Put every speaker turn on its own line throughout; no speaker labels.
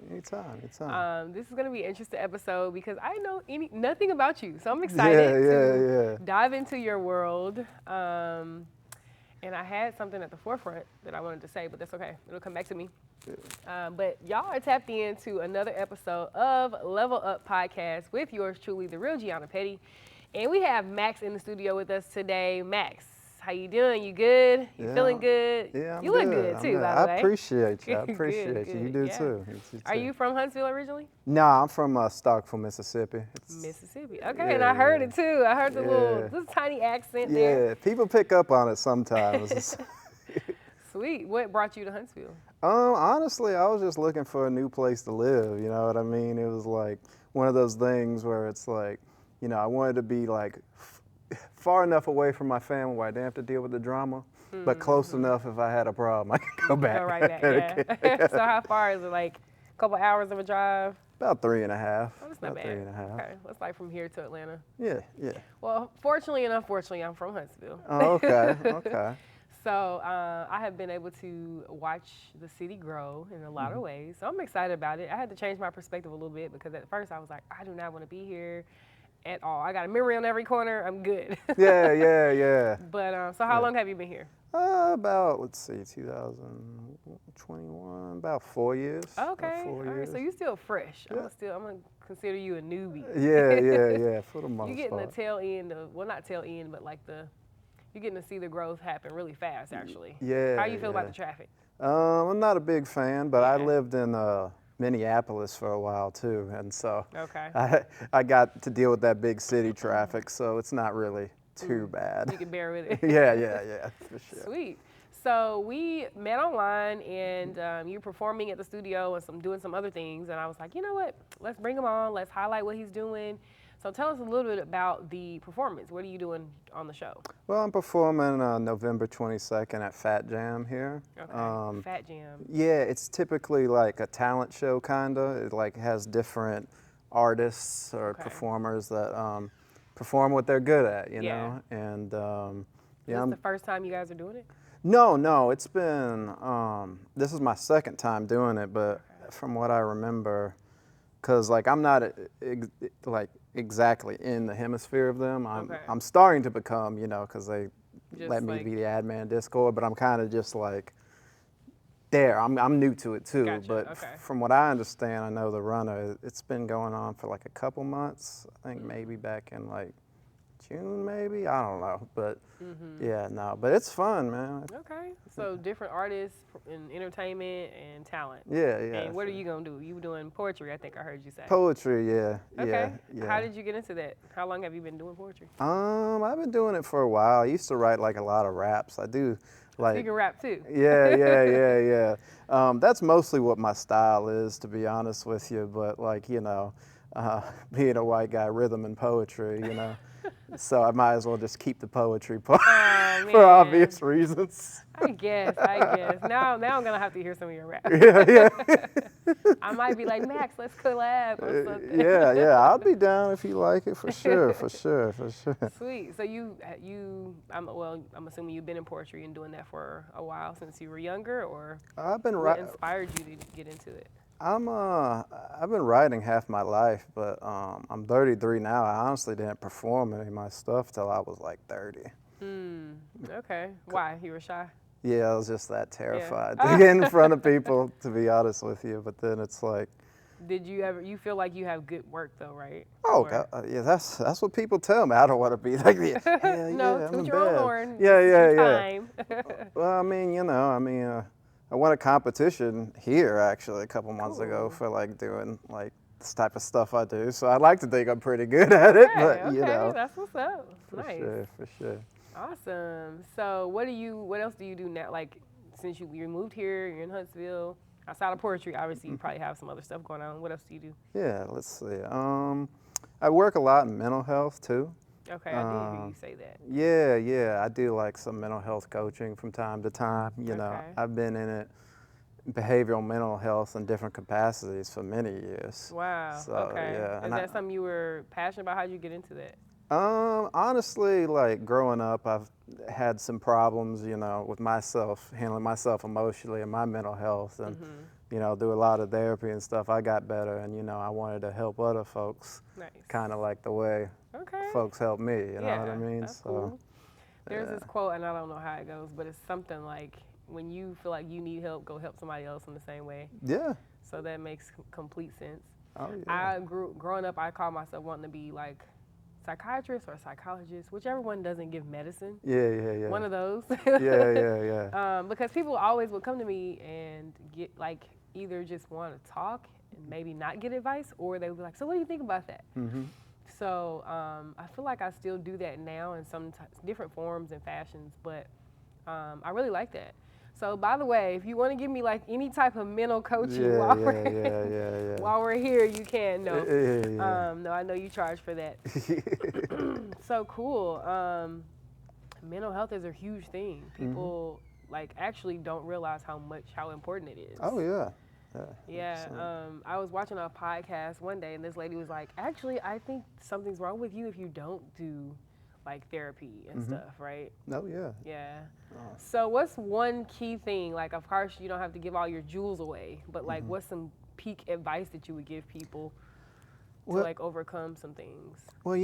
Anytime.
This is going to be an interesting episode because I know nothing about you. So I'm excited to dive into your world. And I had something at the forefront that I wanted to say, but that's okay. It'll come back to me. But y'all are tapped into another episode of Level Up Podcast with yours truly, the Real Jeanna Petty. And we have Max in the studio with us today. Max, how you doing? You good? You feeling good?
Yeah, I'm
you
good.
look good too, by the way.
I appreciate you. I appreciate
good,
you. You do
yeah.
too.
Are you from Huntsville originally?
No, I'm from Stockville, Mississippi.
Mississippi. Okay, and I heard it too. I heard the little tiny accent there.
Yeah, people pick up on it sometimes.
Sweet. What brought you to Huntsville?
Honestly, I was just looking for a new place to live. You know what I mean? It was like one of those things where it's like, I wanted to be like far enough away from my family where I didn't have to deal with the drama, but close enough if I had a problem, I could go back.
Go right back, yeah. So how far is it? Like a couple hours of a drive?
About 3.5.
Oh, that's not
about
bad.
3.5.
Okay, what's like from here to Atlanta?
Yeah.
Well, fortunately and unfortunately, I'm from Huntsville.
Oh, okay.
So I have been able to watch the city grow in a lot of ways. So I'm excited about it. I had to change my perspective a little bit because at first I was like, I do not want to be here at all. I got a memory on every corner. I'm good.
Yeah.
But so how long have you been here?
About, let's see, 2021, about 4 years.
Okay.
About 4 years.
All right. So you still fresh.
Yeah.
I'm gonna consider you a newbie.
Yeah, for the most part.
You getting the tail end of, well, not tail end, but like you're getting to see the growth happen really fast, actually.
Yeah.
How you feel about the traffic?
I'm not a big fan, but I lived in Minneapolis for a while too, and so I got to deal with that big city traffic, so it's not really too bad.
You can bear with it.
Yeah, for sure.
Sweet. So we met online, and you're performing at the studio and doing some other things, and I was like, you know what? Let's bring him on. Let's highlight what he's doing. So tell us a little bit about the performance. What are you doing on the show?
Well, I'm performing November 22nd at Fat Jam here.
Okay, Fat Jam.
Yeah, it's typically like a talent show, kinda. It like has different artists or performers that perform what they're good at, you know. And
Is this the first time you guys are doing it?
No, it's been. This is my second time doing it, but from what I remember, because like I'm not like exactly in the hemisphere of them. I'm starting to become, because they let me be the admin Discord, but I'm kind of just like there. I'm new to it too.
Gotcha.
But from what I understand, I know the runner. It's been going on for like a couple months. I think maybe back in like June, maybe, I don't know, but but it's fun, man.
Okay, so different artists in entertainment and talent.
Yeah.
And what are you gonna do? You were doing poetry, I think I heard you say.
Poetry, yeah.
Okay.
Yeah.
How did you get into that? How long have you been doing poetry?
I've been doing it for a while. I used to write like a lot of raps. I do like.
You can rap too.
Yeah. That's mostly what my style is, to be honest with you. But like being a white guy, rhythm and poetry, So I might as well just keep the poetry part for obvious reasons.
I guess. Now I'm gonna have to hear some of your rap.
Yeah.
I might be like, Max, let's collab or something.
Yeah. I'll be down if you like it, for sure.
Sweet. So I'm assuming you've been in poetry and doing that for a while since you were younger, or what inspired you to get into it?
I've been writing half my life, but I'm 33 now. I honestly didn't perform any of my stuff till I was like 30.
Okay. Why? You were shy?
Yeah, I was just that terrified to get in front of people, to be honest with you. But then it's like.
Did you feel like you have good work though, right?
Oh, God, yeah, that's what people tell me. I don't want to be like,
toot your own horn.
Yeah. Well, I won a competition here actually a couple months ago for like doing like this type of stuff I do. So I'd like to think I'm pretty good at it, but
that's what's up. Nice.
For sure.
Awesome. So what else do you do now? Like since you moved here, you're in Huntsville. Outside of poetry, obviously you probably have some other stuff going on. What else do you do?
Yeah, let's see. I work a lot in mental health too.
Okay, I did hear you say that.
Yeah. I do like some mental health coaching from time to time. I've been in it, behavioral mental health in different capacities for many years.
Wow.
So,
okay.
Yeah.
Is that something you were passionate about? How did you get into that?
Honestly, like growing up, I've had some problems, with myself, handling myself emotionally and my mental health, and do a lot of therapy and stuff, I got better, and I wanted to help other folks,
Nice.
kind of like the way
Okay.
folks help me. You know what I mean?
That's cool. There's this quote, and I don't know how it goes, but it's something like, when you feel like you need help, go help somebody else in the same way.
Yeah.
So that makes complete sense.
Oh yeah.
Growing up, I called myself wanting to be like psychiatrist or psychologist, whichever one doesn't give medicine.
Yeah.
One of those.
Yeah.
Because people always would come to me and get like either just want to talk and maybe not get advice, or they would be like, so what do you think about that?
Mm-hmm.
So I feel like I still do that now in some different forms and fashions, but I really like that. So by the way, if you want to give me like any type of mental coaching while we're here, you can. No, no, I know you charge for that. So cool. Mental health is a huge thing. People like actually don't realize how important it is.
Oh yeah.
I was watching a podcast one day, and this lady was like, actually, I think something's wrong with you if you don't do like therapy and stuff, right?
Oh yeah.
Yeah. So what's one key thing? Like, of course, you don't have to give all your jewels away, but like, what's some peak advice that you would give people to like overcome some things?
Well,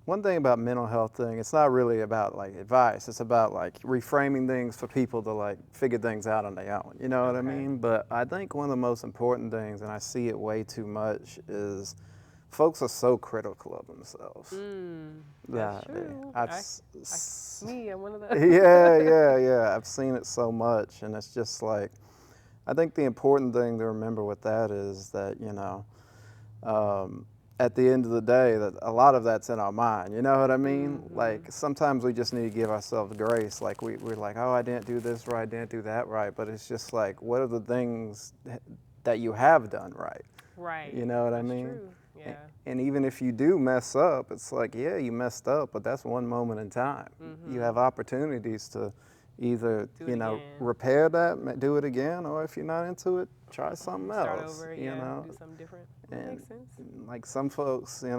one thing about mental health thing, it's not really about like advice. It's about like reframing things for people to like figure things out on their own. You know what I mean? But I think one of the most important things, and I see it way too much, is folks are so critical of themselves.
That's true. I'm one of those.
Yeah. I've seen it so much, and it's just like, I think the important thing to remember with that is that, at the end of the day, that a lot of that's in our mind. You know what I mean? Like, sometimes we just need to give ourselves grace. Like, we're like, oh, I didn't do this right, I didn't do that right. But it's just like, what are the things that you have done right?
Right.
You know what I
That's
mean?
True. Yeah.
And even if you do mess up, it's like, yeah, you messed up, but that's one moment in time. You have opportunities to either, repair that, do it again, or if you're not into it, try something
Start
else.
over,
you know?
do something different.
And
Makes sense.
like some folks, I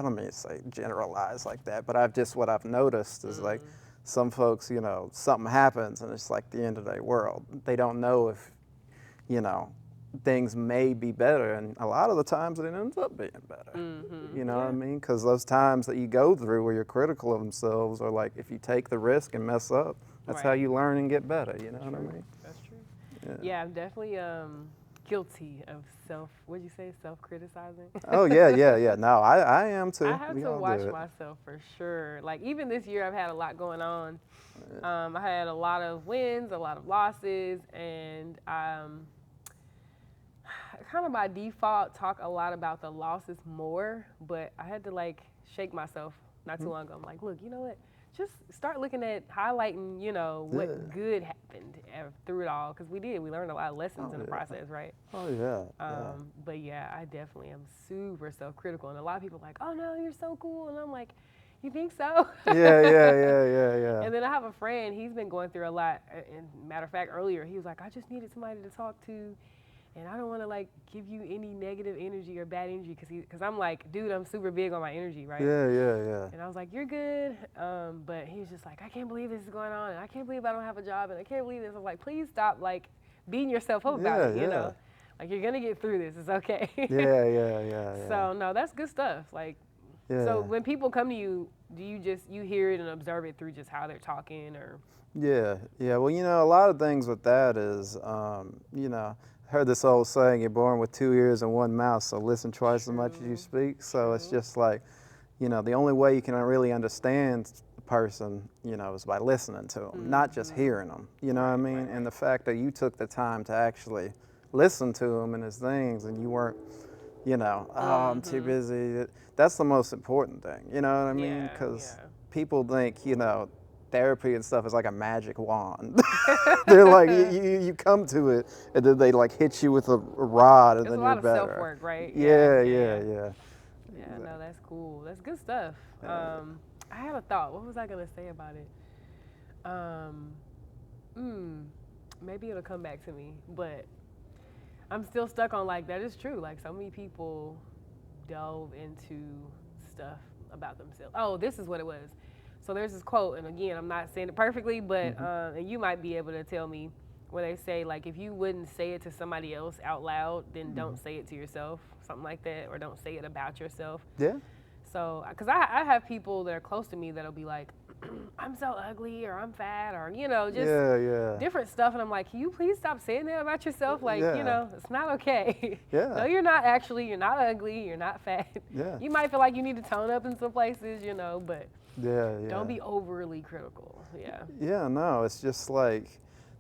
don't mean to say generalize like that, but what I've noticed is like some folks, something happens and it's like the end of their world. They don't know if, things may be better, and a lot of the times it ends up being better. You know what I mean? Because those times that you go through where you're critical of themselves, or like if you take the risk and mess up, that's how you learn and get better. You know what I mean?
That's true. Yeah, I'm definitely guilty of self-criticizing.
Oh yeah. No, I am too.
I have to watch myself for sure. Like, even this year, I've had a lot going on. I had a lot of wins, a lot of losses, and kind of by default talk a lot about the losses more, but I had to like shake myself not too long ago. I'm like, look, you know what? Just start looking at highlighting, what good happened through it all, because we learned a lot of lessons in the process, right?
Oh yeah.
But yeah, I definitely am super self-critical, and a lot of people are like, oh no, you're so cool, and I'm like, you think so?
Yeah.
And then I have a friend, he's been going through a lot, and matter of fact, earlier, he was like, I just needed somebody to talk to, and I don't want to like give you any negative energy or bad energy, because I'm like, dude, I'm super big on my energy, right?
Yeah.
And I was like, you're good, but he was just like, I can't believe this is going on, and I can't believe I don't have a job, and I can't believe this. I was like, please stop like beating yourself up about it, you know? Like, you're gonna get through this, it's okay.
Yeah.
So no, that's good stuff. Like, so when people come to you, do you hear it and observe it through just how they're talking, or?
Yeah. Well, a lot of things with that is, heard this old saying, you're born with 2 ears and 1 mouth, so listen twice as much as you speak. So it's just like, the only way you can really understand the person, is by listening to them, not just hearing them. You know what I mean? And the fact that you took the time to actually listen to him and his things, and you weren't, oh, I'm too busy. That's the most important thing. You know what I mean? Because people think, therapy and stuff is like a magic wand. They're like, you come to it, and then they like hit you with a rod, and then you're better.
There's a lot of self-work, right?
Yeah.
Yeah, no, that's cool. That's good stuff. I had a thought. What was I gonna say about it? Maybe it'll come back to me, but I'm still stuck on like, that is true. Like, so many people delve into stuff about themselves. Oh, this is what it was. So there's this quote, and again, I'm not saying it perfectly, but and you might be able to tell me where they say like if you wouldn't say it to somebody else out loud, then don't say it to yourself, something like that, or don't say it about yourself.
Yeah.
So, because I have people that are close to me that'll be like, I'm so ugly, or I'm fat, or, you know, just different stuff. And I'm like, can you please stop saying that about yourself? Like, you know, it's not okay.
Yeah.
No, you're not actually. You're not ugly. You're not fat.
Yeah.
You might feel like you need to tone up in some places, you know, but
yeah.
don't be overly critical. Yeah.
Yeah, no, it's just like,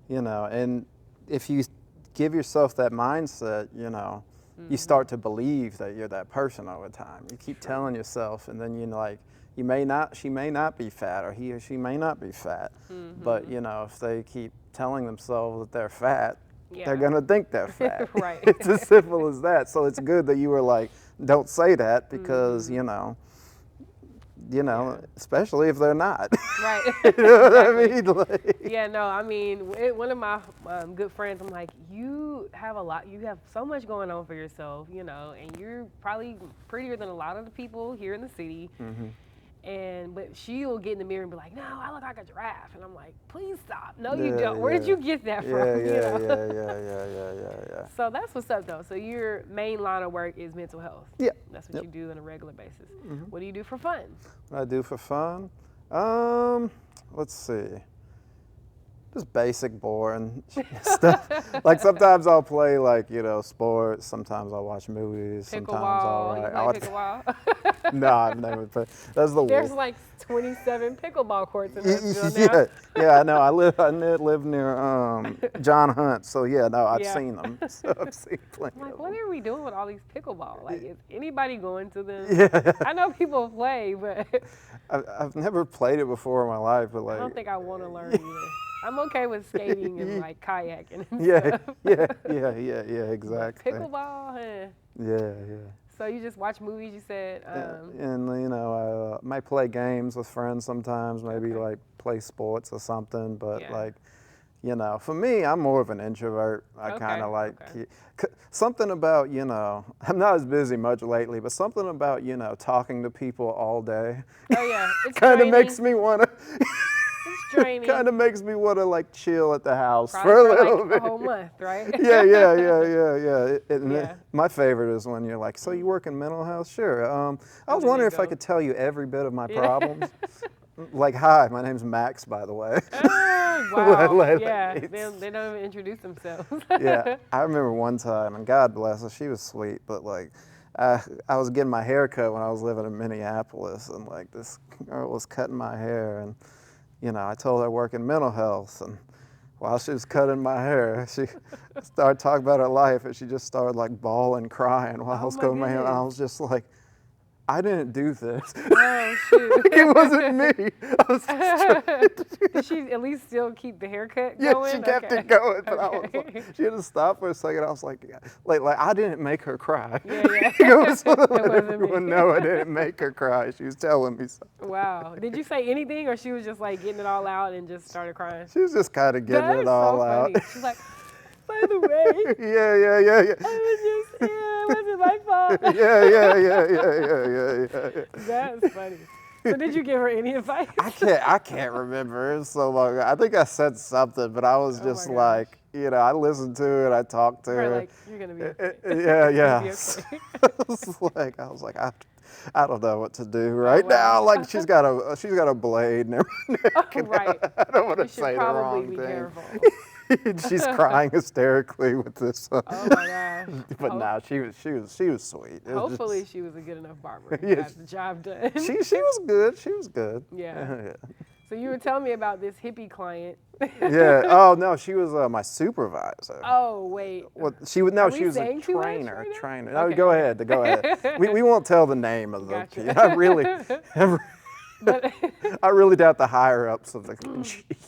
you know, and if you give yourself that mindset, you know, you start to believe that you're that person all the time. You keep telling yourself, and then you like, she may not be fat, or he or she may not be fat, but you know, if they keep telling themselves that they're fat, they're gonna think they're fat.
Right.
It's as simple as that. So it's good that you were like, don't say that, because you know, especially if they're not.
Right.
You know what I mean? Like,
yeah, no, I mean, one of my good friends, I'm like, you have so much going on for yourself, you know, and you're probably prettier than a lot of the people here in the city. But she'll get in the mirror and be like, no, I look like a giraffe. And I'm like, please stop. No, you don't. Where did you get that from?
Yeah.
So that's what's up, though. So your main line of work is mental health.
Yeah.
That's what you do on a regular basis. What do you do for fun?
What I do for fun? Let's see. Just basic, boring stuff. Like sometimes I'll play like, you know, sports. Sometimes I'll watch movies. Sometimes I'll
write. You play pickleball?
No, I've never played. That's the
There's like 27 pickleball courts in Nashville now.
Yeah, I know. I live near John Hunt, so yeah, no, I've seen them. So I've seen plenty.
I'm like,
of
what
them.
are we doing with all these pickleball? Like, is anybody going to them?
Yeah.
I know people play, but
I've never played it before in my life, but like,
I don't think I want to learn either. I'm okay with skating and like kayaking and
yeah,
stuff.
yeah, exactly.
Pickleball,
Yeah.
So you just watch movies, you said?
And you know, I might play games with friends sometimes, maybe like play sports or something, but like, you know, for me, I'm more of an introvert. I kind of like something about, you know, I'm not as busy much lately, but something about, you know, talking to people all day.
Oh yeah, it's
kind of makes me want to.
It's draining.
Kind of makes me want to like chill at the house for a little bit.
A whole month, right?
Yeah. My favorite is when you're like, so you work in mental health? Sure. I was wondering if I could tell you every bit of my problems. Like, hi, my name's Max, by the way.
Oh, wow. Yeah, they don't even introduce themselves.
Yeah, I remember one time, and God bless her, she was sweet, but like, I was getting my hair cut when I was living in Minneapolis, and like this girl was cutting my hair, and you know, I told her I work in mental health, and while she was cutting my hair, she started talking about her life, and she just started like bawling, crying while I was cutting my hair, and I was just like, I didn't do this.
Oh, shoot.
It wasn't me. I was just
Did she at least still keep the haircut
going?
going?
Yeah, she kept it going, but I was like, she had to stop for a second. I was like I didn't make her cry.
Yeah.
It was let
wasn't
everyone
me.
know I didn't make her cry. She was telling me something.
Wow. Did you say anything, or she was just like getting it all out and just started crying?
She was just kind of getting it all out.
She's like, by the way.
Yeah.
It wasn't my fault.
Yeah.
That's funny. So did you give her any advice?
I can't remember. It was so long ago. I think I said something, but I was just like, you know, I listened to it, I talked to her.
Like, you're gonna be okay.
Yeah.
Be okay.
I was like, I don't know what to do right now. Like she's got a blade in her neck.
Right.
I don't want to say the
probably
wrong
be
thing.
careful.
She's crying hysterically with this.
Oh my gosh.
But no, she was sweet.
Hopefully she was a good enough barber.
Yeah,
Got the job done.
She was good. She was good.
Yeah. So you were telling me about this hippie client.
Yeah. Oh no, she was my supervisor.
Oh wait.
Well, she was a trainer. Trainer. No, go ahead. We won't tell the name of the.
Gotcha.
I really doubt the higher ups of the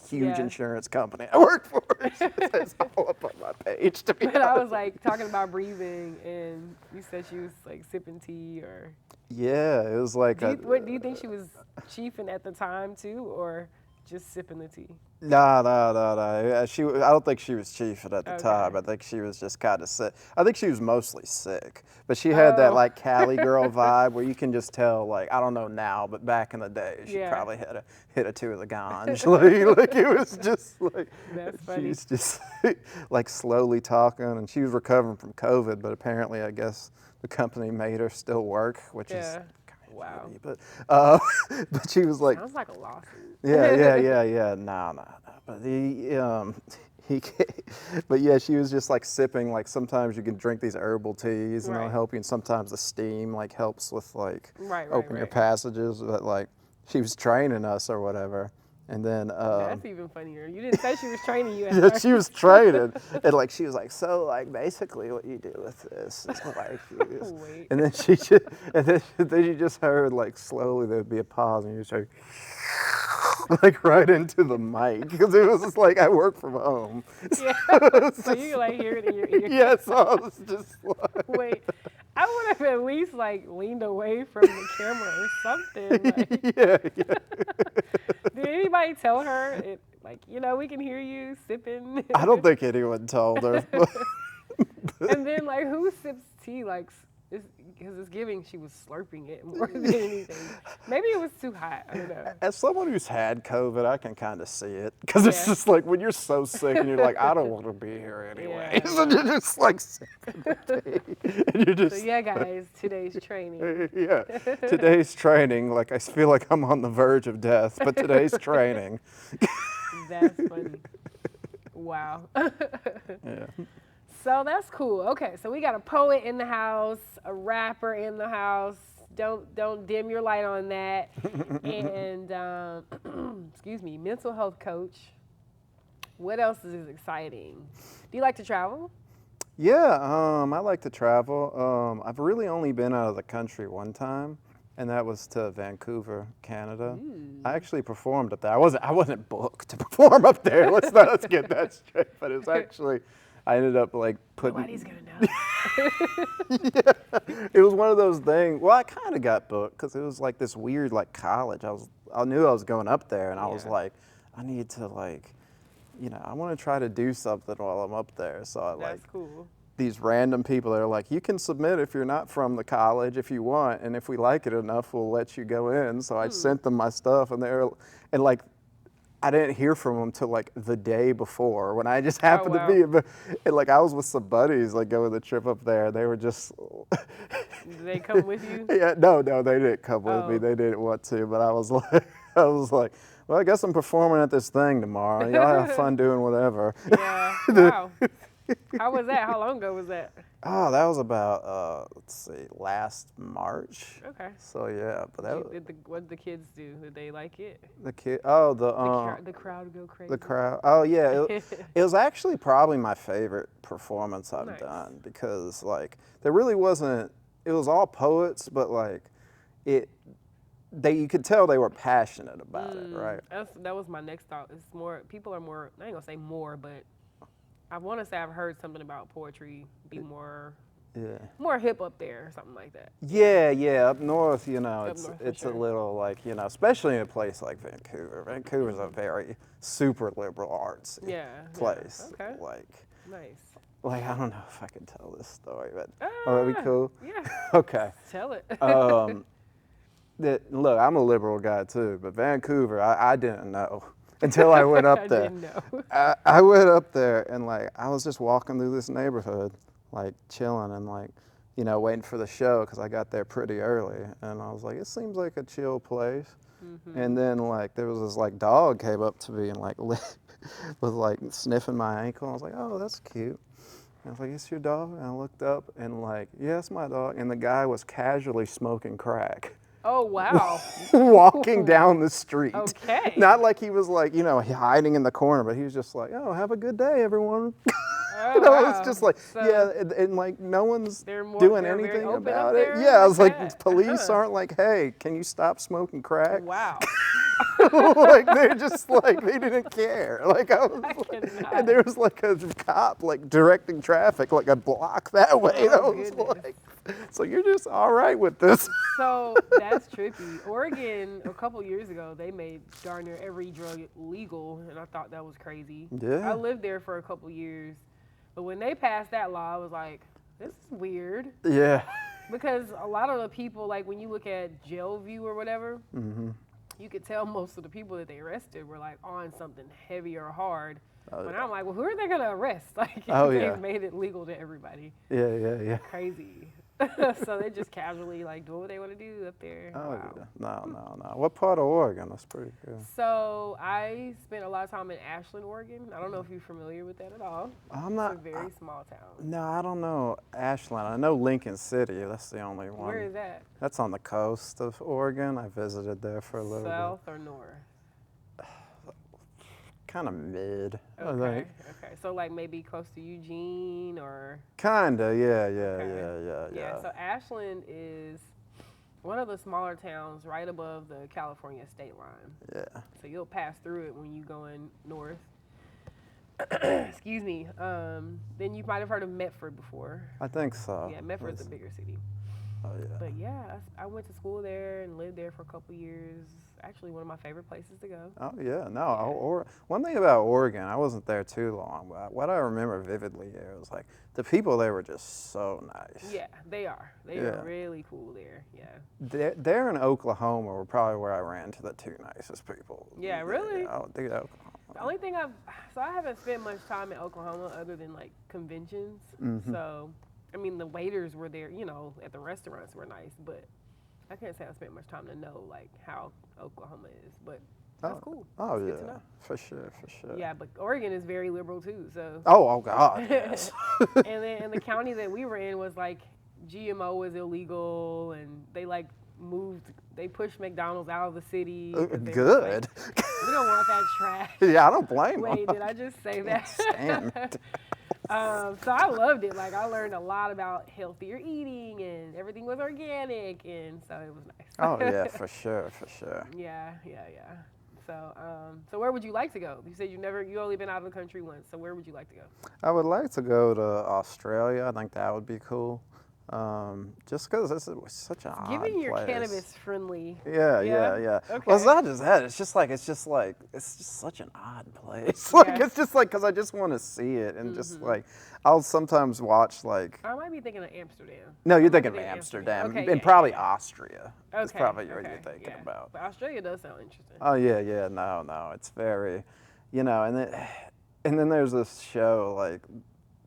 huge insurance company I work for. It's all up on my page. To be honest.
I was like talking about breathing, and you said she was like sipping tea, or.
Yeah, it was like.
Do you think she was chiefing at the time too, or just sipping the tea?
No. Yeah, I don't think she was chiefing at the
Okay.
time. I think she was just kind of sick. I think she was mostly sick, but she had that like Cali girl vibe where you can just tell. Like I don't know now, but back in the day, she probably had hit a two of the ganj. like it was just like
That's funny.
she's just like slowly talking, and she was recovering from COVID, but apparently I guess the company made her still work, which is
wow.
but but she was like.
Sounds like a lawsuit.
Yeah. No. But but yeah, she was just like sipping. Like sometimes you can drink these herbal teas and they'll help you, and sometimes the steam like helps with like open your passages. But like she was training us or whatever, and then
that's even funnier. You didn't say she was training you.
yeah, she was training, and like she was like, so like basically what you do with this is like,
Wait.
and then she just, and then you just heard like slowly there'd be a pause, and you just heard. Like right into the mic because it was just like I work from home.
Yeah. So you like hear it in your ear.
Yeah, so I was just like.
Wait, I would have at least like leaned away from the camera or something. Like,
Yeah.
Did anybody tell her like we can hear you sipping?
I don't think anyone told her.
And then like who sips tea like? Because it's giving she was slurping it more than anything. Maybe it was too hot. I don't know.
As someone who's had COVID, I can kind of see it because it's just like when you're so sick and you're like, I don't want to be here anyway. So you're just like sipping the tea. And you're just.
So yeah, guys, today's training.
Yeah, today's training. Like I feel like I'm on the verge of death, but today's training.
That's funny. Wow.
Yeah.
So that's cool. Okay, so we got a poet in the house, a rapper in the house. Don't dim your light on that. And excuse me, mental health coach. What else is exciting? Do you like to travel?
Yeah, I like to travel. I've really only been out of the country one time, and that was to Vancouver, Canada. I actually performed up there. I wasn't booked to perform up there. Let's get that straight. But it was actually. I ended up like putting.
Nobody's gonna know.
Yeah, it was one of those things. Well, I kind of got booked because it was like this weird like college. I knew I was going up there, and I was like, I need to like, I want to try to do something while I'm up there. So I
That's cool.
These random people that are like, you can submit if you're not from the college if you want, and if we like it enough, we'll let you go in. So I sent them my stuff, and like. I didn't hear from them till like the day before when I just happened to be, and like I was with some buddies like going the trip up there. They were just.
Did they come with you?
Yeah, no, they didn't come with me. They didn't want to, but I was like, well, I guess I'm performing at this thing tomorrow. Y'all have fun doing whatever.
Yeah. Wow. How was that? How long ago was that?
Oh, that was about let's see, last March.
Okay.
So yeah, but
what did the kids do? Did they like it?
The
crowd go crazy.
The crowd. Oh yeah, it was actually probably my favorite performance I've done because like there really wasn't. It was all poets, but like you could tell they were passionate about it, right?
That was my next thought. It's more people are more. I ain't gonna say more, but. I want to say I've heard something about poetry be more hip up there or something like that.
Yeah, up north, it's
sure.
a little like, especially in a place like Vancouver. Vancouver's a very super liberal arts place.
Yeah, okay.
Like,
nice.
Like, I don't know if I can tell this story, but that'd be cool?
Yeah.
Okay.
Tell it.
Look, I'm a liberal guy too, but Vancouver, I didn't know. Until I went up there.
I didn't know.
I went up there and like I was just walking through this neighborhood, like chilling and like, waiting for the show because I got there pretty early. And I was like, it seems like a chill place. Mm-hmm. And then like there was this like dog came up to me and like was like sniffing my ankle. I was like, oh, that's cute. And I was like, it's your dog? And I looked up and like, yeah, it's my dog. And the guy was casually smoking crack.
Oh, wow.
Walking down the street.
Okay.
Not like he was like, hiding in the corner, but he was just like, oh, have a good day, everyone.
Oh, wow.
It's just like,
so
and like no one's doing
they're
anything
very
about it. Yeah, I was like, police aren't like, hey, can you stop smoking crack?
Wow.
Like they're just like they didn't care. Like I was, and there was like a cop like directing traffic like a block that way. I was like, so you're just all right with this?
So that's trippy. Oregon, a couple years ago, they made darn near every drug legal, and I thought that was crazy.
Yeah.
I lived there for a couple years, but when they passed that law, I was like, this is weird.
Yeah.
Because a lot of the people, like when you look at jail view or whatever, you could tell most of the people that they arrested were like on something heavy or hard. But I'm like, well, who are they gonna arrest? Like, they've made it legal to everybody.
Yeah.
Crazy. So they just casually like do what they want to do up there.
Oh
Wow.
yeah. No. What part of Oregon? That's pretty cool.
So I spent a lot of time in Ashland, Oregon. I don't know if you're familiar with that at all.
I'm not.
It's a very small town.
No, I don't know Ashland. I know Lincoln City. That's the only one.
Where is that?
That's on the coast of Oregon. I visited there for a little bit.
South or north?
Kind of mid. I
Okay.
think.
Okay. So like maybe close to Eugene or.
Kinda. Yeah.
Yeah. So Ashland is one of the smaller towns right above the California state line.
Yeah.
So you'll pass through it when you going north. Excuse me. Then you might have heard of Medford before.
I think so.
Yeah, Medford's a bigger city.
Oh yeah.
But yeah, I went to school there and lived there for a couple years. Actually, one of my favorite places to go.
Oh yeah, no. Or one thing about Oregon, I wasn't there too long, but what I remember vividly there was like the people there were just so nice.
Yeah, they are. They are really cool there. Yeah.
There in Oklahoma were probably where I ran into the two nicest people.
Yeah, really?
Oh, dude, Oklahoma.
The only thing so I haven't spent much time in Oklahoma other than like conventions. So, I mean, the waiters were there, you know, at the restaurants were nice, but I can't say I spent much time to know like how Oklahoma is, but that's cool.
Oh
It's
yeah,
good to know.
for sure.
Yeah, but Oregon is very liberal too, so.
Oh God, yes.
And the county that we were in was like GMO was illegal, and they like they pushed McDonald's out of the city.
Good.
Like, we don't want that trash.
Yeah, I don't blame
Wait,
them.
did I just say that?
Stand.
So I loved it. Like I learned a lot about healthier eating, and everything was organic, and so it was nice.
Oh yeah, for sure.
Yeah. So where would you like to go? You said you only been out of the country once. So where would you like to go?
I would like to go to Australia. I think that would be cool. Just because this is such an odd
Given you're
place.
cannabis friendly.
Yeah.
Okay.
Well, it's not just that. It's just such an odd place. Like
Yeah.
it's just like because I just want to see it and just like I'll sometimes watch like.
I might be thinking of Amsterdam.
No, you're thinking of Amsterdam
Okay,
and
yeah,
probably
yeah.
Austria. That's probably what you're thinking
yeah.
about.
But Australia does sound interesting.
Oh yeah, no, it's very, and then there's this show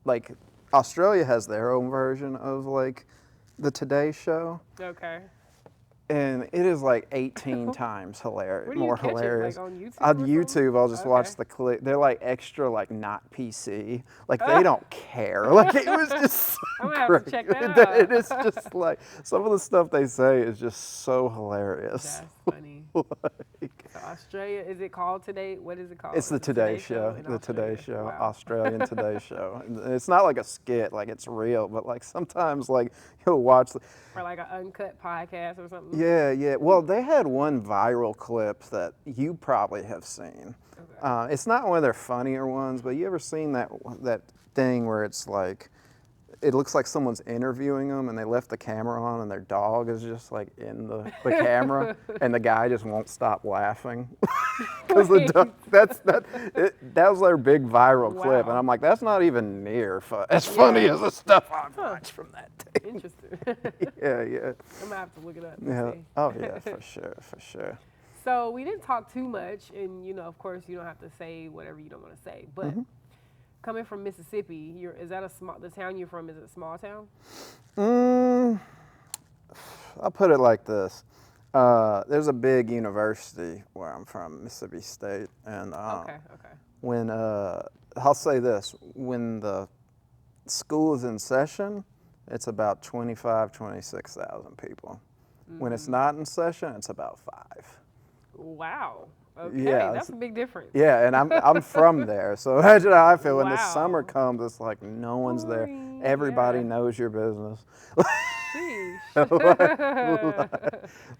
like Australia has their own version of like the Today Show,
Okay.
and it is like 18 times
Where do you
more
catch
hilarious.
It, like on YouTube?
On
or
YouTube,
something?
I'll just watch the clip. They're like extra, like not PC. Like they don't care. Like it was just so
I'm gonna have
great.
to check that out.
It is just like some of the stuff they say is just so hilarious.
That's funny.
Like,
So Australia, is it called Today? What is it called?
it's the Today Show.
in
The Today
Australia?
Show.
Wow.
Australian Today Show. And it's not like a skit. Like it's real. But like sometimes like you'll watch.
Or like an uncut podcast or something.
Yeah. Well, they had one viral clip that you probably have seen.
Okay.
It's not one of their funnier ones, but you ever seen that thing where it's like, it looks like someone's interviewing them and they left the camera on and their dog is just like in the camera and the guy just won't stop laughing because the dog, that was their big viral clip, and I'm like, that's not even near as funny as the stuff I watched from that thing.
Interesting.
Yeah.
I'm gonna have to look it up. And
Yeah.
see.
Oh yeah, for sure.
So we didn't talk too much, and of course, you don't have to say whatever you don't want to say. But coming from Mississippi, is that the town you're from? Is it a small town?
I'll put it like this. There's a big university where I'm from, Mississippi State, and
Okay.
when I'll say this, when the school is in session, it's about 26,000 people. When it's not in session, it's about 5.
Wow. Okay,
Yeah,
that's a big difference.
Yeah, and I'm from there, so imagine how I feel when the
Wow.
summer comes. It's like no one's there.
Boring,
Everybody
yeah.
knows your business.
Sheesh.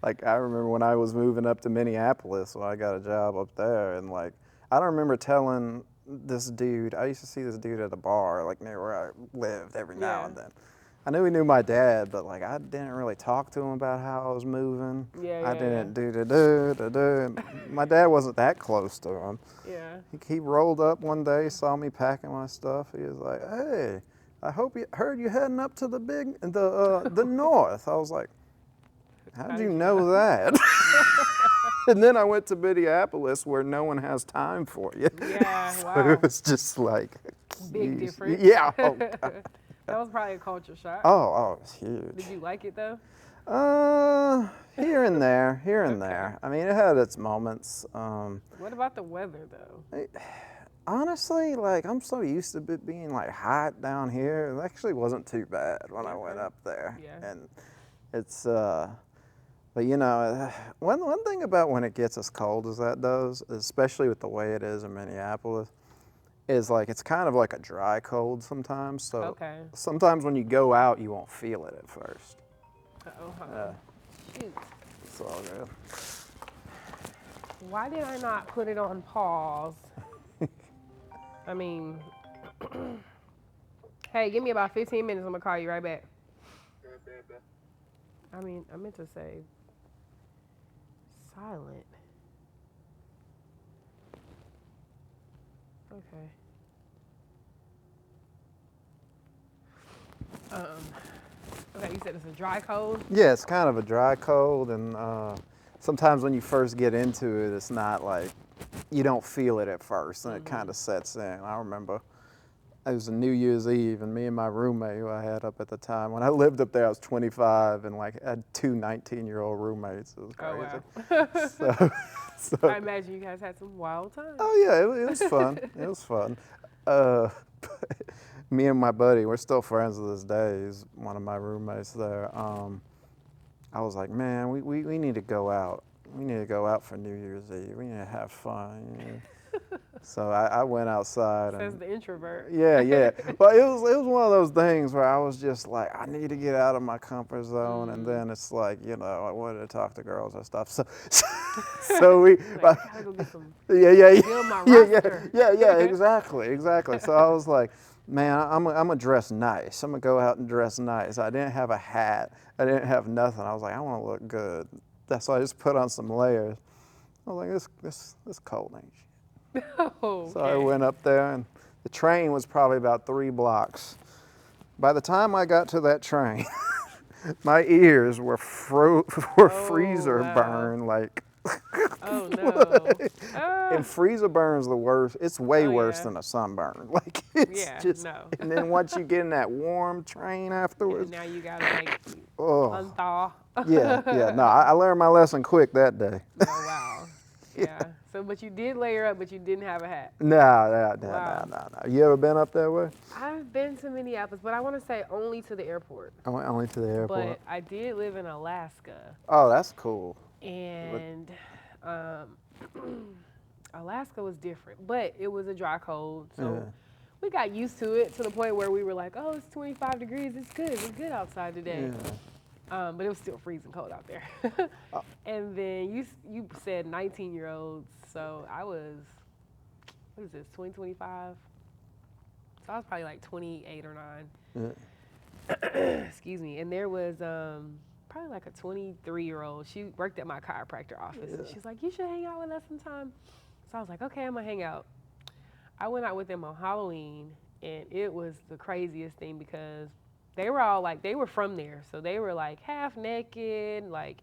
Like I remember when I was moving up to Minneapolis, so I got a job up there, and like I don't remember telling this dude. I used to see this dude at a bar, like near where I lived, every now and then. I knew he knew my dad, but like I didn't really talk to him about how I was moving. I didn't do. My dad wasn't that close to him.
Yeah.
He rolled up one day, saw me packing my stuff. He was like, "Hey, I hope you heard you heading up to the north." I was like, "How'd you know that?" And then I went to Minneapolis, where no one has time for you.
Yeah,
So
wow.
it was just like
Big
geez.
difference.
Yeah. Oh, God.
That was probably a culture shock.
Oh, it was huge.
Did you like it though?
Here and there, here and
Okay.
there. I mean, it had its moments.
What about the weather though?
Honestly, like I'm so used to it being like hot down here. It actually wasn't too bad when I went up there.
Yeah.
And it's but you know, one thing about when it gets as cold as that does, especially with the way it is in Minneapolis, is like it's kind of like a dry cold sometimes. So
Okay.
sometimes when you go out, you won't feel it at first.
Uh-oh. Shoot.
It's all good.
Why did I not put it on pause? I mean, hey, give me about 15 minutes. I'm gonna call you right back. I mean, I meant to say silent. Okay. Okay, you said it's a dry cold?
Yeah, it's kind of a dry cold, and sometimes when you first get into it, it's not like you don't feel it at first, and it kind of sets in. I remember it was a New Year's Eve, and me and my roommate, who I had up at the time, when I lived up there, I was 25, and like I had two 19-year-old roommates. It was crazy.
Oh, wow.
So
I imagine you guys had some wild times.
oh yeah, it was fun. It was fun. Me and my buddy, we're still friends to this day. He's one of my roommates there. I was like, man, we need to go out. We need to go out for New Year's Eve. We need to have fun. You know? So I went outside.
Says
and,
the introvert.
Yeah, yeah. But it was one of those things where I was just like, I need to get out of my comfort zone. And then it's like, you know, I wanted to talk to girls and stuff. So we.
Like, gotta go get some.
Yeah.
Build my roster.
Yeah. Exactly. So I was like, man, I'm gonna dress nice. I'm gonna go out and dress nice. I didn't have a hat. I didn't have nothing. I was like, I want to look good. That's why I just put on some layers. I was like, this cold ain't shit.
Oh,
So I went up there, and the train was probably about 3 blocks. By the time I got to that train, my ears were freezer
wow.
burned, like.
Oh no.
And freezer burn's the worst. It's way worse
yeah.
than a sunburn. Like it's just.
No.
And then once you get in that warm train afterwards.
Now you gotta like
Oh.
unthaw.
Yeah. No, I learned my lesson quick that day.
Oh wow. Yeah. So, but you did layer up, but you didn't have a hat.
No.
Wow.
You ever been up that way?
I've been to Minneapolis, but I want to say only to the airport.
I went only to the airport.
But I did live in Alaska.
Oh, that's cool.
And Alaska was different, but it was a dry cold, so we got used to it to the point where we were like, "Oh, it's 25 degrees. It's good. It's good outside today."
Yeah.
But it was still freezing cold out there. And then you said 19-year-olds, so I was, what is this, 2025? So I was probably like 28 or 9.
Yeah.
Excuse me. And there was probably like a 23-year-old. She worked at my chiropractor office. And she's like, you should hang out with us sometime. So I was like, okay, I'm going to hang out. I went out with them on Halloween, and it was the craziest thing because they were all like, they were from there. So they were like half naked, like,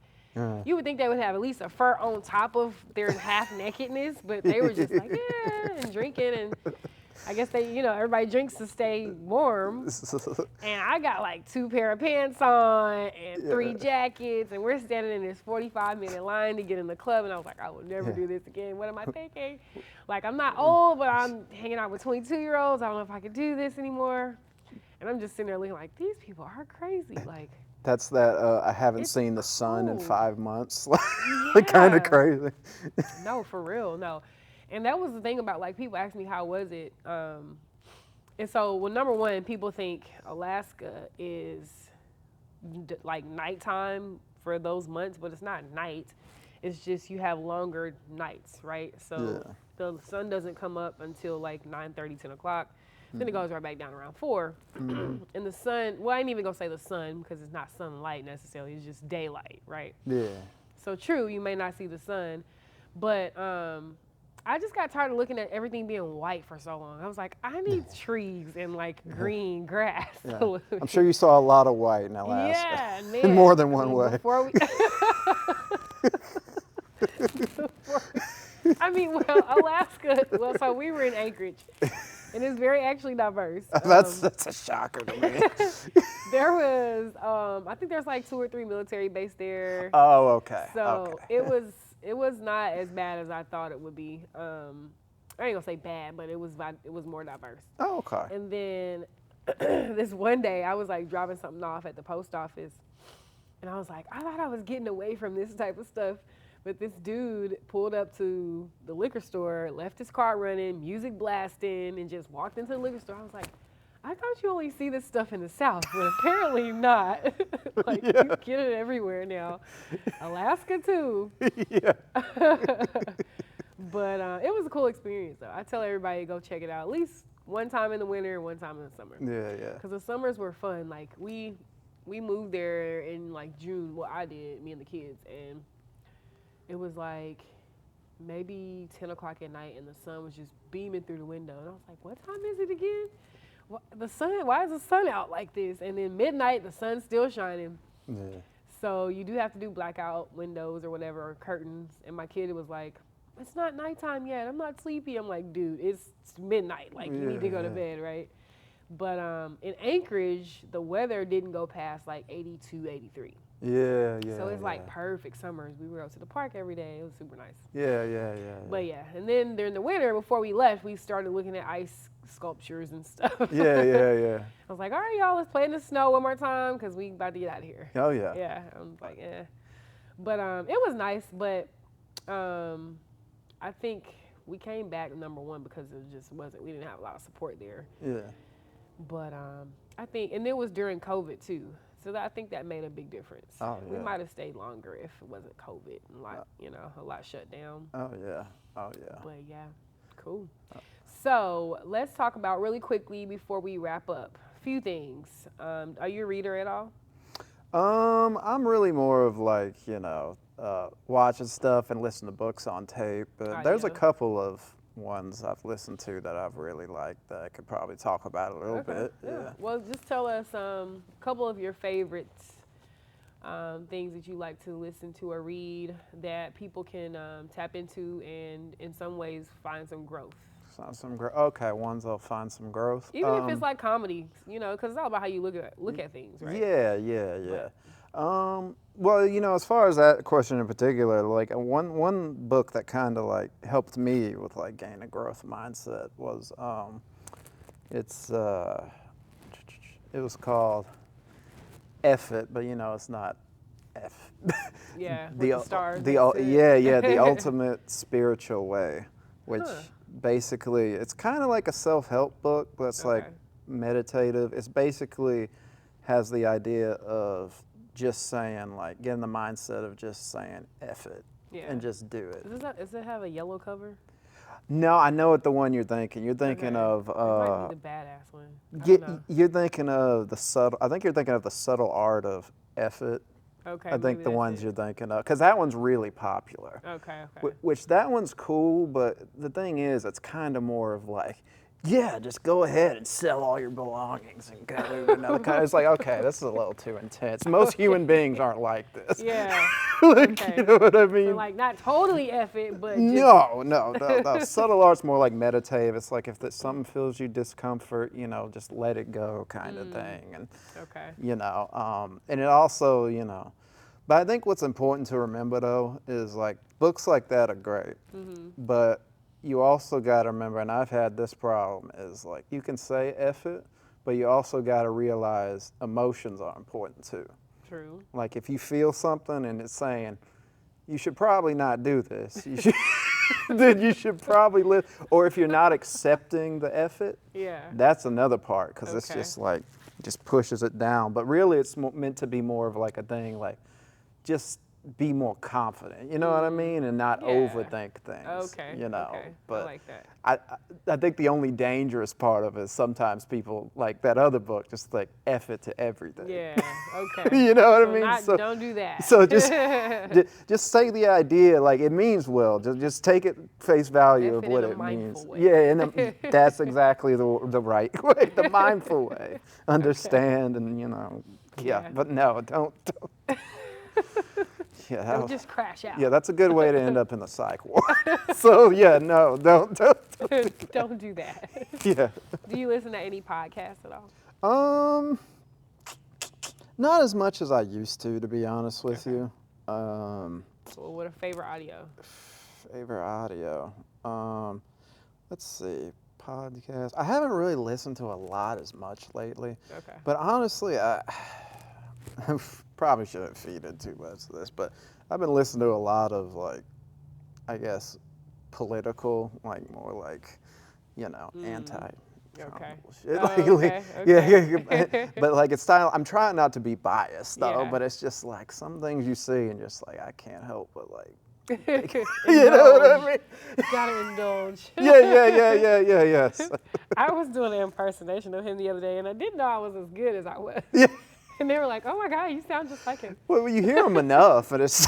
you would think they would have at least a fur on top of their half nakedness, but they were just like, yeah, and drinking. And I guess they, you know, everybody drinks to stay warm. And I got like 2 pair of pants on and 3 jackets, and we're standing in this 45-minute line to get in the club. And I was like, I will never do this again. What am I thinking? Like, I'm not old, but I'm hanging out with 22-year-olds. I don't know if I could do this anymore. And I'm just sitting there looking like, these people are crazy. Like,
that's that I haven't seen the sun in
cold.
5 months. Like kind of crazy.
No, for real, no. And that was the thing about, like, people ask me, how was it? And so, well, number one, people think Alaska is like nighttime for those months, but it's not night. It's just you have longer nights, right? So the sun doesn't come up until like 9:30, 10 o'clock. Then it goes right back down around 4. And the sun, well, I ain't even gonna say the sun because it's not sunlight necessarily. It's just daylight, right?
Yeah.
So true, you may not see the sun, but I just got tired of looking at everything being white for so long. I was like, I need trees and like green grass.
Yeah. I'm sure you saw a lot of white in Alaska.
Yeah, man.
In more than one way.
Before we well, Alaska, so we were in Anchorage, and it's very actually diverse.
That's a shocker to me.
There was, I think there's like 2 or 3 military bases there.
Oh, okay.
So it was not as bad as I thought it would be. I ain't gonna say bad, but it was more diverse.
Oh, okay.
And then this one day, I was like dropping something off at the post office, and I was like, I thought I was getting away from this type of stuff. But this dude pulled up to the liquor store, left his car running, music blasting, and just walked into the liquor store. I was like, I thought you only see this stuff in the South, but apparently not. Like, you get it everywhere now. Alaska, too.
Yeah.
But it was a cool experience, though. I tell everybody to go check it out at least one time in the winter and one time in the summer.
Yeah, yeah.
Because the summers were fun. Like, we moved there in, like, June. Well, I did, me and the kids, and it was like maybe 10 o'clock at night, and the sun was just beaming through the window. And I was like, what time is it again? Why is the sun out like this? And then midnight, the sun's still shining.
Yeah.
So you do have to do blackout windows or whatever, or curtains. And my kid was like, it's not nighttime yet. I'm not sleepy. I'm like, dude, it's midnight. Like, you need to go to bed, right? But in Anchorage, the weather didn't go past like 82, 83.
Yeah.
So it's like perfect summers. We would go to the park every day. It was super nice.
Yeah.
But yeah, and then during the winter, before we left, we started looking at ice sculptures and stuff.
Yeah.
I was like, all right, y'all, let's play in the snow one more time because we about to get out of here.
Oh, yeah.
Yeah, I was like, eh. But it was nice, but I think we came back, number one, because we didn't have a lot of support there.
Yeah.
But I think, and it was during COVID too. So I think that made a big difference.
Oh, yeah.
We might have stayed longer if it wasn't COVID and a lot shut down.
Oh, yeah.
But yeah, cool. So let's talk about really quickly before we wrap up, a few things. Are you a reader at all?
I'm really more of like, watching stuff and listening to books on tape. But there's a couple of ones I've listened to that I've really liked that I could probably talk about a little bit. Yeah.
Well, just tell us a couple of your favorites, things that you like to listen to or read that people can tap into and in some ways find some growth.
Okay, ones I'll find some growth.
Even if it's like comedy, because it's all about how you look at things, right?
Yeah. Well, as far as that question in particular, like one book that kind of like helped me with like gain a growth mindset was it was called F It, but it's not F.
Yeah, the stars.
The Ultimate Spiritual Way, which basically it's kind of like a self-help book, but it's like meditative. It's basically has the idea of just saying, like, getting the mindset of just saying F it and just do it.
Does it have a yellow cover?
No, I know what the one you're thinking. You're thinking of
it might be the badass one.
You're thinking of the subtle. I think you're thinking of the subtle art of F it.
Okay.
I think the ones you're thinking of, because that one's really popular.
Okay.
Which that one's cool, but the thing is, it's kind of more of like, yeah, just go ahead and sell all your belongings and go to another country. It's like, okay, this is a little too intense. Most human beings aren't like this.
Yeah.
Like, you know what I mean?
So like, not totally F it, but just...
No. The subtle art's more like meditative. It's like if something feels you discomfort, just let it go kind of thing. And, and it also, but I think what's important to remember, though, is like books like that are great, but you also got to remember, and I've had this problem, is like you can say F it, but you also got to realize emotions are important too.
True.
Like if you feel something and it's saying, you should probably not do this, you should, then you should probably live. Or if you're not accepting the F it, that's another part, because it's just like, just pushes it down. But really, it's meant to be more of like a thing, like just be more confident, you know what I mean, and not overthink things.
Okay.
You know,
Okay.
but
I like that.
I think the only dangerous part of it is sometimes people like that other book just like F it to everything.
Yeah. Okay.
You know what
So
I mean?
don't do that.
So just say the idea like it means well. Just take it face value
F
of
it
what
in a
it means.
mindful way.
Yeah, and that's exactly the right way, the mindful way. Understand and yeah. But no, don't. Yeah,
Don't just crash out.
yeah, that's a good way to end up in the psych ward. So yeah, no, don't.
Don't do that.
Yeah.
Do you listen to any podcasts at all?
Not as much as I used to be honest with you.
Well, what a favorite audio?
Favorite audio. Let's see. Podcast. I haven't really listened to a lot as much lately.
Okay.
But honestly, I probably shouldn't feed it too much of this, but I've been listening to a lot of like, I guess, political, like more like, anti.
Okay.
Shit
Oh,
lately.
okay.
Yeah. But like it's style. I'm trying not to be biased though,
Yeah.
but it's just like some things you see and just like I can't help but like.
You
You know what I mean?
Gotta indulge.
Yes.
I was doing an impersonation of him the other day, and I didn't know I was as good as I was.
Yeah.
And they were like, "Oh my God, you sound just like him."
Well, you hear him enough, and it's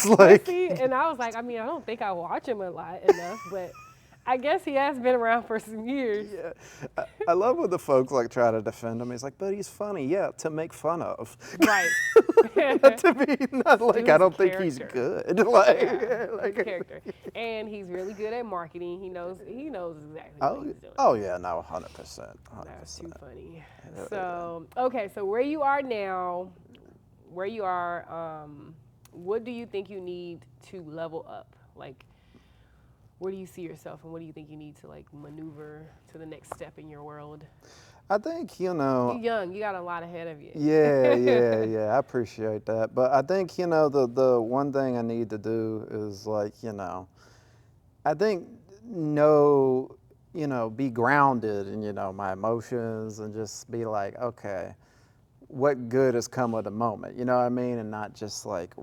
like.
See, and I was like, I don't think I watch him a lot enough, but I guess he has been around for some years.
Yeah, I love when the folks like try to defend him. He's like, but he's funny, yeah, to make fun of.
Right.
Not to be, not like
Dude's
I
a
don't think he's
character.
good. Like,
Yeah,
like
he's a character, and he's really good at marketing. He knows exactly what he's doing.
oh yeah, no, 100%, 100%.
That's too funny. So okay, so where you are now, what do you think you need to level up? Like, where do you see yourself, and what do you think you need to like maneuver to the next step in your world?
I think
You're young. You got a lot ahead of you.
Yeah. I appreciate that, but I think the one thing I need to do is like I think be grounded in my emotions and just be like, okay, what good has come of the moment? You know what I mean? And not just like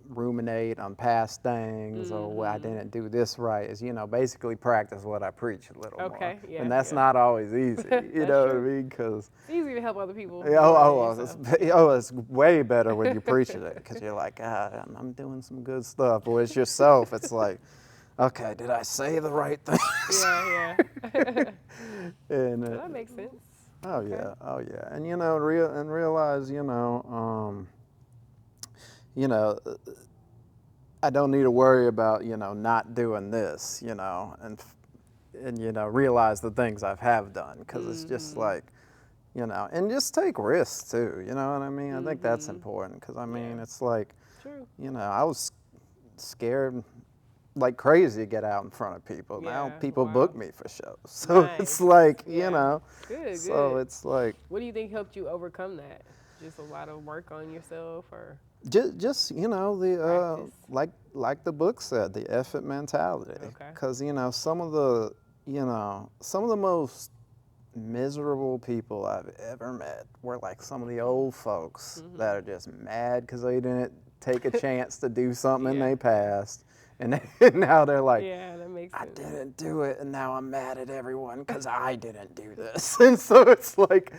ruminate on past things or well, I didn't do this right. Is basically practice what I preach a little more.
Yeah.
And that's not always easy. You know what I mean? Because
it's easy to help other people.
it's way better when you're preaching it because you're like, God, I'm doing some good stuff. But it's yourself. It's like, okay, did I say the right things?
Yeah.
And
Well, that makes sense.
Oh yeah, and realize I don't need to worry about not doing this and realize the things I have done because it's just like and just take risks too. You know what I mean? I think that's important because it's like
True.
I was scared like crazy to get out in front of people. Now people book me for shows. So it's like,
Good,
so it's like.
What do you think helped you overcome that? Just a lot of work on yourself or?
Just the, like the book said, the effort mentality.
Okay.
Because, some of the most miserable people I've ever met were like some of the old folks that are just mad because they didn't take a chance to do something and they passed. And now they're like,
yeah, that makes sense.
I didn't do it, and now I'm mad at everyone because I didn't do this. And so it's like,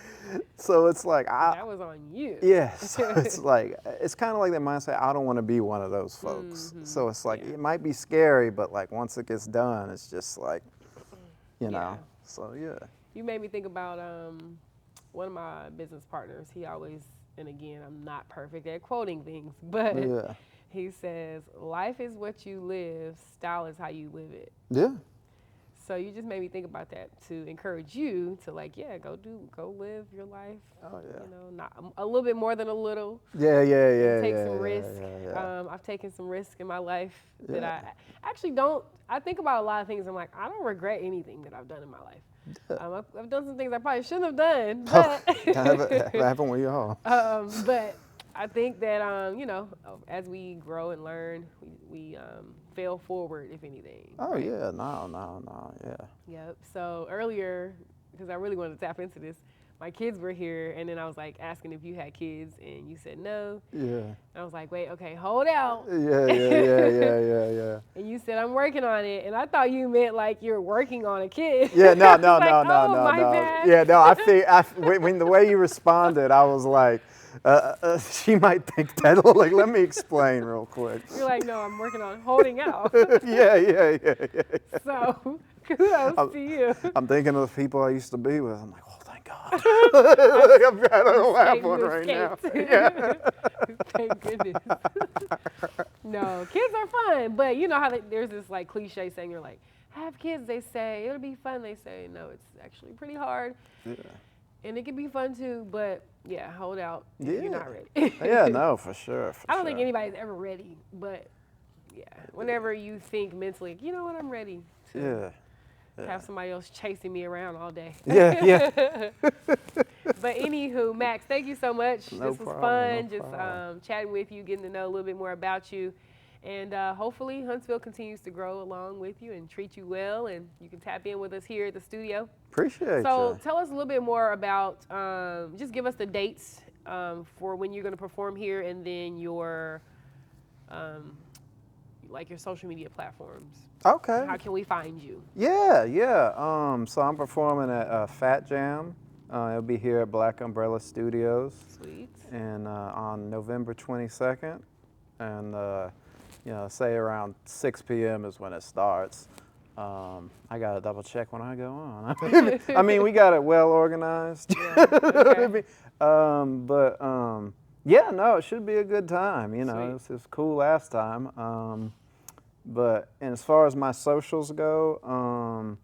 that was on you.
Yeah, so it's like, it's kind of like that mindset, I don't want to be one of those folks. So it's like, it might be scary, but like once it gets done, it's just like, so yeah.
You made me think about one of my business partners. He always, and again, I'm not perfect at quoting things, but he says, life is what you live, style is how you live it.
Yeah.
So you just made me think about that to encourage you to like, go live your life.
Oh yeah.
Not a little bit more than a little.
Yeah.
Take some risk. I've taken some risk in my life that I actually don't. I think about a lot of things. I'm like, I don't regret anything that I've done in my life. I've done some things I probably shouldn't have done, but
haven't we all?
But I think that as we grow and learn, we fail forward, if anything.
Oh
right?
yeah, no, yeah.
Yep. So earlier, because I really wanted to tap into this, my kids were here, and then I was like asking if you had kids, and you said no.
Yeah.
And I was like, wait, okay, hold out.
Yeah.
And you said I'm working on it, and I thought you meant like you're working on a kid.
Yeah, no.
My bad.
Yeah, no. When the way you responded, I was like, she might think that. Like, let me explain real quick.
You're like, no, I'm working on holding out.
Yeah.
So kudos to you.
I'm thinking of the people I used to be with. I'm like, oh, thank God. I'm trying to laugh one right now. Yeah.
Thank goodness. No, kids are fun, but you know how there's this like cliche saying, you're like, have kids, they say, it'll be fun, they say. No, it's actually pretty hard. Yeah. And it can be fun too, but yeah, hold out if you're not ready.
Yeah, no, for sure.
I don't think anybody's ever ready, but yeah, whenever you think mentally, you know what, I'm ready to have somebody else chasing me around all day.
Yeah.
But anywho, Max, thank you so much.
No
this was
problem,
fun, just chatting with you, getting to know a little bit more about you. And hopefully Huntsville continues to grow along with you and treat you well, and you can tap in with us here at the studio.
Appreciate
So
you.
tell us a little bit more about, just give us the dates for when you're going to perform here, and then your, like your social media platforms.
Okay.
How can we find you?
Yeah. So I'm performing at Fat Jam. It'll be here at Black Umbrella Studios.
Sweet.
And on November 22nd. And say around 6 p.m. is when it starts. I gotta double check when I go on. I mean, we got it well organized.
Yeah, okay.
Yeah, no, it should be a good time. You know,
Sweet.
it was cool last time. And as far as my socials go,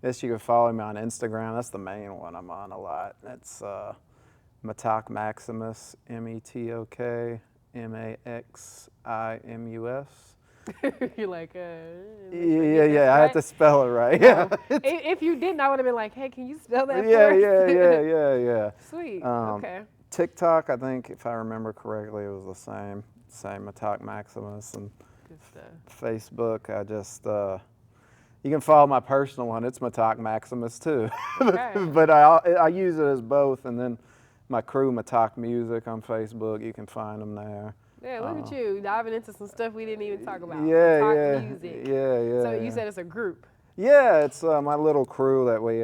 guess you can follow me on Instagram. That's the main one I'm on a lot. That's Matok Maximus, METOK MAXIMUS.
You're like,
Yeah, I had to spell it right.
Yeah. If you didn't, I would have been like, hey, can you spell that for us?
Yeah.
Sweet. Okay.
TikTok, I think, if I remember correctly, it was the same Matok Maximus. And
Good stuff.
Facebook, I just you can follow my personal one. It's Matok Maximus too.
Okay.
But I use it as both, and then my crew, Matok Music, on Facebook. You can find them there.
Yeah, look at you diving into some stuff we didn't even talk about.
Yeah.
Matok Music.
Yeah.
So you said it's a group.
Yeah, it's my little crew that we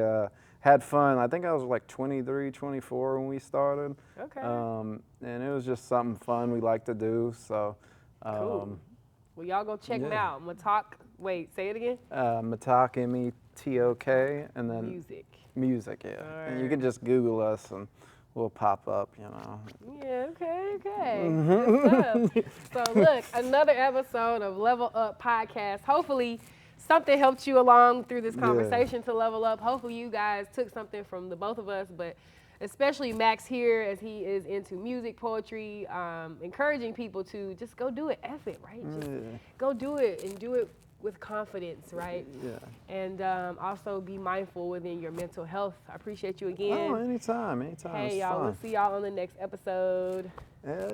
had fun. I think I was like 23, 24 when we started.
Okay.
And it was just something fun we like to do. So.
Cool. Well, y'all go check them out. Matok. Wait, say it again.
Matok, METOK, and then Music, yeah.
Right.
And you can just Google us and we'll pop up, you know.
Yeah, okay. Good stuff. So look, another episode of Level Up Podcast. Hopefully something helped you along through this conversation to level up. Hopefully you guys took something from the both of us, but especially Max here, as he is into music, poetry, encouraging people to just go do it, F it, right? Just go do it and do it with confidence, right?
Yeah.
And also be mindful within your mental health. I appreciate you again.
Oh, anytime.
Hey, y'all, we'll see y'all on the next episode.
Yeah.